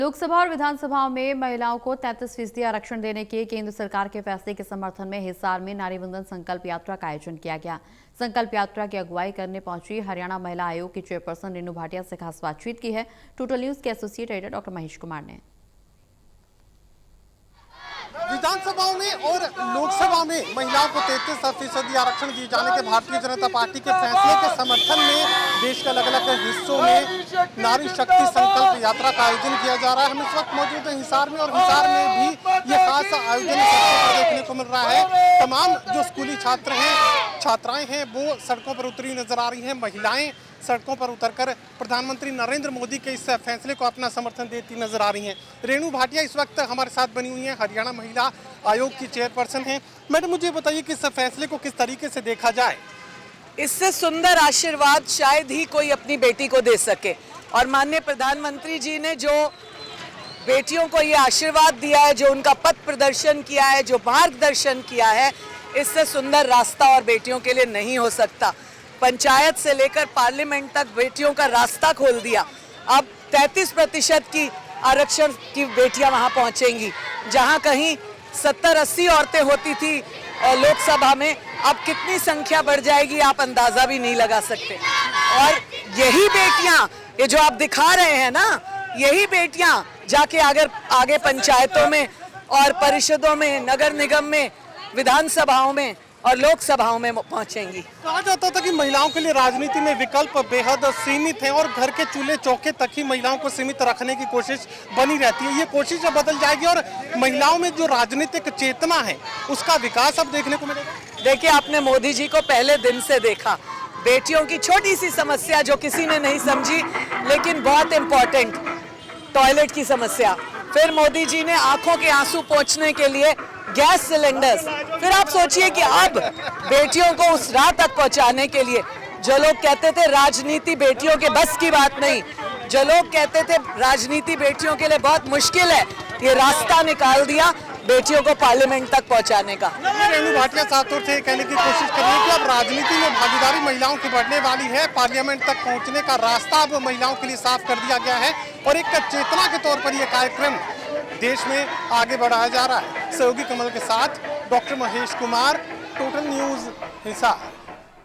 लोकसभा और विधानसभा में महिलाओं को 33% आरक्षण देने के केंद्र सरकार के फैसले के समर्थन में हिसार में नारी वंदन संकल्प यात्रा का आयोजन किया गया। संकल्प यात्रा की अगुवाई करने पहुंची हरियाणा महिला आयोग की चेयरपर्सन रेणु भाटिया से खास बातचीत की है। टोटल न्यूज के associate editor doctor Mahesh Kumar ने विधानसभाओं में और लोकसभा में महिलाओं को 33% आरक्षण दिए जाने के भारतीय जनता पार्टी के फैसले के समर्थन में देश के अलग अलग हिस्सों में नारी शक्ति संकल्प यात्रा का आयोजन किया जा रहा है। हम इस वक्त मौजूद हैं हिसार में और हिसार में भी ये खास आयोजन देखने को मिल रहा है। तमाम जो स्कूली छात्र हैं, छात्राएं हैं, वो सड़कों पर उतरी नजर आ रही हैं। महिलाएं सड़कों पर उतरकर प्रधानमंत्री नरेंद्र मोदी के इस फैसले को अपना समर्थन देती नजर आ रही हैं। रेणु भाटिया इस वक्त हमारे साथ बनी हुई हैं, हरियाणा महिला आयोग की चेयरपर्सन हैं। मैडम, मुझे बताइए कि इस फैसले को किस तरीके से देखा जाए? इससे सुंदर आशीर्वाद शायद ही कोई अपनी बेटी को दे सके, और माननीय प्रधानमंत्री जी ने जो बेटियों को ये आशीर्वाद दिया है, जो उनका पथ प्रदर्शन किया है, जो मार्गदर्शन किया है, इससे सुंदर रास्ता और बेटियों के लिए नहीं हो सकता। पंचायत से लेकर पार्लियामेंट तक बेटियों का रास्ता खोल दिया। अब 33% की आरक्षण की बेटियां वहां पहुंचेंगी, जहां कहीं 70-80 औरतें होती थी लोकसभा में, अब कितनी संख्या बढ़ जाएगी आप अंदाजा भी नहीं लगा सकते। और यही बेटियां, ये जो आप दिखा रहे हैं ना, यही बेटियां जाके आगे पंचायतों में और परिषदों में, नगर निगम में, विधानसभाओं में और लोकसभाओं में पहुंचेंगी। कहा जाता था कि महिलाओं के लिए राजनीति में विकल्प बेहद सीमित हैं और घर के चूल्हे चौके तक ही महिलाओं को सीमित रखने की कोशिश बनी रहती है। ये कोशिश अब बदल जाएगी और महिलाओं में जो राजनीतिक चेतना है उसका विकास अब देखने को मिलेगा। देखिए, आपने मोदी जी को पहले दिन से देखा, बेटियों की छोटी सी समस्या जो किसी ने नहीं समझी लेकिन बहुत इंपॉर्टेंट, टॉयलेट की समस्या, फिर मोदी जी ने आंखों के आंसू पोंछने के लिए गैस सिलेंडर्स, फिर आप सोचिए कि अब बेटियों को उस राह तक पहुंचाने के लिए जो लोग कहते थे राजनीति बेटियों के बस की बात नहीं, जो लोग कहते थे राजनीति बेटियों के लिए बहुत मुश्किल है, ये रास्ता निकाल दिया बेटियों को पार्लियामेंट तक पहुंचाने का। रेणु भाटिया साथ और थे कहने की कोशिश कर रही है कि अब राजनीति में भागीदारी महिलाओं की बढ़ने वाली है। पार्लियामेंट तक पहुंचने का रास्ता अब महिलाओं के लिए साफ कर दिया गया है और एक चेतना के तौर पर यह कार्यक्रम देश में आगे बढ़ाया जा रहा है। सहयोगी कमल के साथ doctor Mahesh Kumar, total news Hisar.